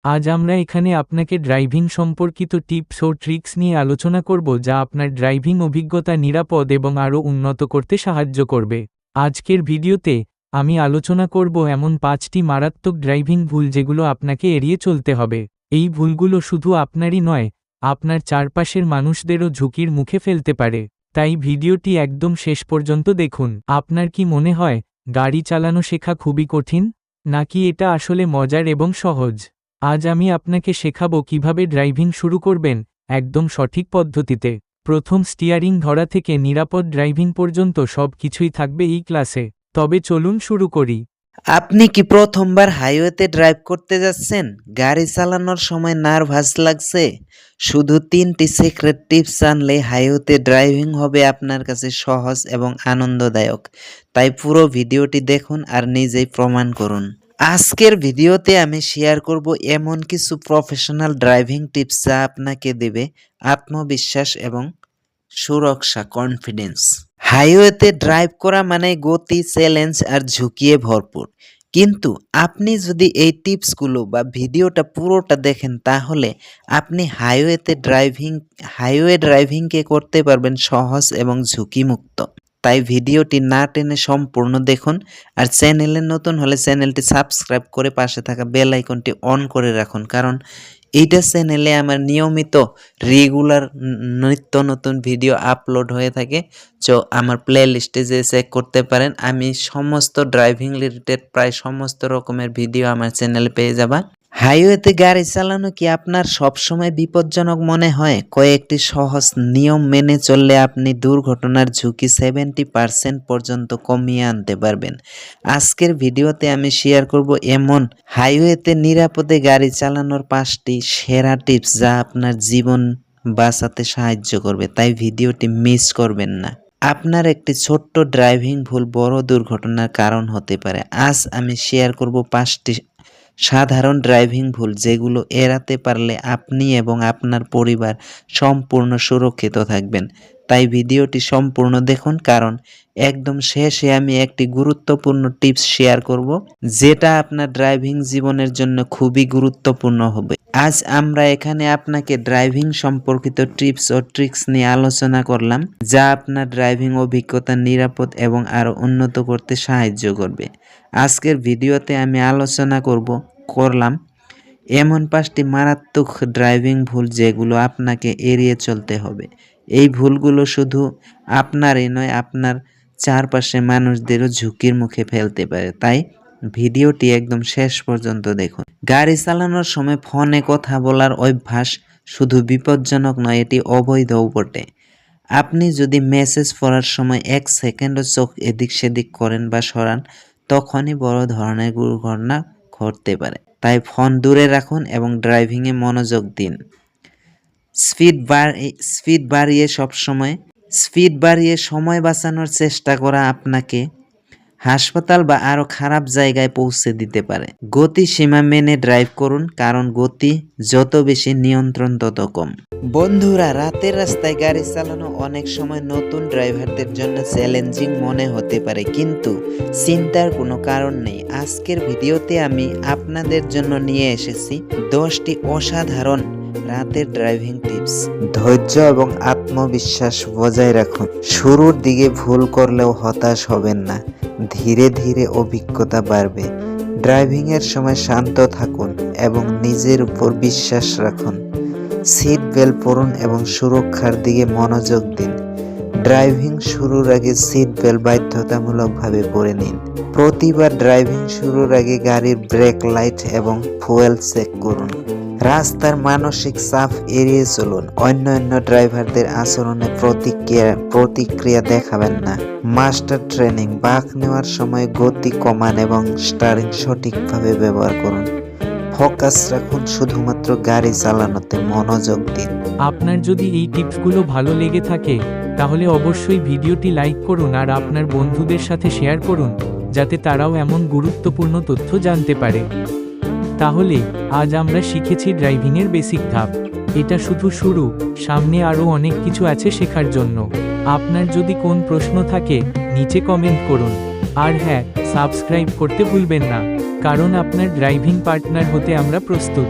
আজ আমরা এখানে আপনাকে ড্রাইভিং সম্পর্কিত টিপস ও ট্রিক্স নিয়ে আলোচনা করব যা আপনার ড্রাইভিং অভিজ্ঞতা নিরাপদ এবং আরও উন্নত করতে সাহায্য করবে। আজকের ভিডিওতে আমি আলোচনা করব এমন 5টি মারাত্মক ড্রাইভিং ভুল যেগুলো আপনাকে এড়িয়ে চলতে হবে। এই ভুলগুলো শুধু আপনারই নয়, আপনার চারপাশের মানুষদেরও ঝুঁকির মুখে ফেলতে পারে। তাই ভিডিওটি একদম শেষ পর্যন্ত দেখুন। আপনার কি মনে হয় গাড়ি চালানো শেখা খুবই কঠিন, নাকি এটা আসলে মজার এবং সহজ? আজ আমি আপনাকে শেখাবো কিভাবে ড্রাইভিং শুরু করবেন একদম সঠিক পদ্ধতিতে। প্রথম স্টিয়ারিং ধরা থেকে নিরাপদ ড্রাইভিং পর্যন্ত সব কিছুই থাকবে এই ক্লাসে। তবে চলুন শুরু করি। আপনি কি প্রথমবার হাইওয়েতে ড্রাইভ করতে যাচ্ছেন? গাড়ি চালানোর সময় নার্ভাস লাগছে? শুধু 3টি সিক্রেট টিপস জানলে হাইওয়েতে ড্রাইভিং হবে আপনার কাছে সহজ এবং আনন্দদায়ক। তাই পুরো ভিডিওটি দেখুন আর নিজেই প্রমাণ করুন। আজকের ভিডিওতে আমি শেয়ার করব এমন কিছু প্রফেশনাল ড্রাইভিং টিপস যা আপনাকে দেবে আত্মবিশ্বাস এবং সুরক্ষা, কনফিডেন্স। হাইওয়েতে ড্রাইভ করা মানে গতি, চ্যালেঞ্জ আর ঝুঁকিয়ে ভরপুর। কিন্তু আপনি যদি এই টিপসগুলো বা ভিডিওটা পুরোটা দেখেন, তাহলে আপনি হাইওয়ে ড্রাইভিংকে করতে পারবেন সহজ এবং ঝুঁকিমুক্ত। তাই ভিডিওটি না টেনে সম্পূর্ণ দেখুন। আর চ্যানেলে নতুন হলে চ্যানেলটি সাবস্ক্রাইব করে পাশে থাকা বেল আইকনটি অন করে রাখুন, কারণ এইটা চ্যানেলে আমার নিয়মিত রেগুলার নিত্য নতুন ভিডিও আপলোড হয়ে থাকে। তো আমার প্লে লিস্টে যে চেক করতে পারেন, আমি সমস্ত ড্রাইভিং রিলেটেড প্রায় সমস্ত রকমের ভিডিও আমার চ্যানেলে পেয়ে যাবা। হাইওয়েতে গাড়ি চালানো কি আপনার সবসময় বিপজ্জনক মনে হয়? কয়েকটি সহজ নিয়ম মেনে চললে আপনি দুর্ঘটনার ঝুঁকি 70% পর্যন্ত কমিয়ে আনতে পারবেন। আজকের ভিডিওতে আমি শেয়ার করব এমন হাইওয়েতে নিরাপদে গাড়ি চালানোর 5টি সেরা টিপস যা আপনার জীবন বাঁচাতে সাহায্য করবে। তাই ভিডিওটি মিস করবেন না। আপনার একটি ছোট্ট ড্রাইভিং ভুল বড় দুর্ঘটনার কারণ হতে পারে। আজ আমি শেয়ার করব 5টি সাধারণ ড্রাইভিং ভুল যেগুলো এড়াতে পারলে আপনি এবং আপনার পরিবার সম্পূর্ণ সুরক্ষিত থাকবেন। তাই ভিডিওটি সম্পূর্ণ দেখুন, কারণ একদম শেষে আমি একটি গুরুত্বপূর্ণ টিপস শেয়ার করব যেটা আপনার ড্রাইভিং জীবনের জন্য খুবই গুরুত্বপূর্ণ হবে। আজ আমরা এখানে আপনাকে ড্রাইভিং সম্পর্কিত টিপস ও ট্রিক্স নিয়ে আলোচনা করলাম যা আপনার ড্রাইভিং অভিজ্ঞতা নিরাপদ এবং আরও উন্নত করতে সাহায্য করবে। আজকের ভিডিওতে আমি আলোচনা করলাম এমন 5টি মারাত্মক ড্রাইভিং ভুল যেগুলো আপনাকে এড়িয়ে চলতে হবে। এই ভুলগুলো শুধু আপনারই নয়, আপনার চারপাশে মানুষদেরও ঝুঁকির মুখে ফেলতে পারে। তাই ভিডিওটি একদম শেষ পর্যন্ত দেখুন। গাড়ি চালানোর সময় ফোনে কথা বলার অভ্যাস শুধু বিপজ্জনক নয়, এটি অবৈধও বটে। আপনি যদি মেসেজ পড়ার সময় 1 সেকেন্ডও চোখ এদিক সেদিক করেন বা সরান, তখনই বড় ধরনের দুর্ঘটনা ঘটতে পারে। তাই ফোন দূরে রাখুন এবং ড্রাইভিংয়ে মনোযোগ দিন। স্পিড বাড়িয়ে সময় বাঁচানোর চেষ্টা করা আপনাকে হাসপাতাল বা আরও খারাপ জায়গায় পৌঁছে দিতে পারে। গতি সীমা মেনে ড্রাইভ করুন, কারণ গতি যত বেশি নিয়ন্ত্রণ তত কম। বন্ধুরা, রাতের রাস্তায় গাড়ি চালানো অনেক সময় নতুন ড্রাইভারদের জন্য চ্যালেঞ্জিং মনে হতে পারে, কিন্তু চিন্তার কোনো কারণ নেই। আজকের ভিডিওতে আমি আপনাদের জন্য নিয়ে এসেছি 10টি অসাধারণ রাতের ড্রাইভিং টিপস। ধৈর্য এবং আত্মবিশ্বাস বজায় রাখুন। শুরুর দিকে ভুল করলেও হতাশ হবেন না, ধীরে ধীরে অভিজ্ঞতা বাড়বে। ড্রাইভিংয়ের সময় শান্ত থাকুন এবং নিজের উপর বিশ্বাস রাখুন। সিট বেল্ট পরুন এবং সুরক্ষার দিকে মনোযোগ দিন। ড্রাইভিং শুরুর আগে সিট বেল্ট বাধ্যতামূলকভাবে পরে নিন। প্রতিবার ড্রাইভিং শুরুর আগে গাড়ির ব্রেক লাইট এবং ফুয়েল চেক করুন। রাস্তার মানসিক চাপ এড়িয়ে চলুন। অন্যান্য ড্রাইভারদের আচরণে প্রতিক্রিয়া দেখাবেন না। মাস্টার ট্রেনিং, বাঁক নেওয়ার সময় গতি কমান এবং স্টারিং সঠিকভাবে ব্যবহার করুন। ফোকাস রাখুন, শুধুমাত্র গাড়ি চালানোতে মনোযোগ দিন। আপনার যদি এই টিপসগুলো ভালো লেগে থাকে তাহলে অবশ্যই ভিডিওটি লাইক করুন আর আপনার বন্ধুদের সাথে শেয়ার করুন, যাতে তারাও এমন গুরুত্বপূর্ণ তথ্য জানতে পারে। তাহলে আজ আমরা শিখেছি ড্রাইভিংয়ের বেসিক ধাপ। এটা শুধু শুরু, সামনে আরও অনেক কিছু আছে শেখার জন্য। আপনার যদি কোন প্রশ্ন থাকে নিচে কমেন্ট করুন। আর হ্যাঁ, সাবস্ক্রাইব করতে ভুলবেন না, কারণ আপনার ড্রাইভিং পার্টনার হতে আমরা প্রস্তুত।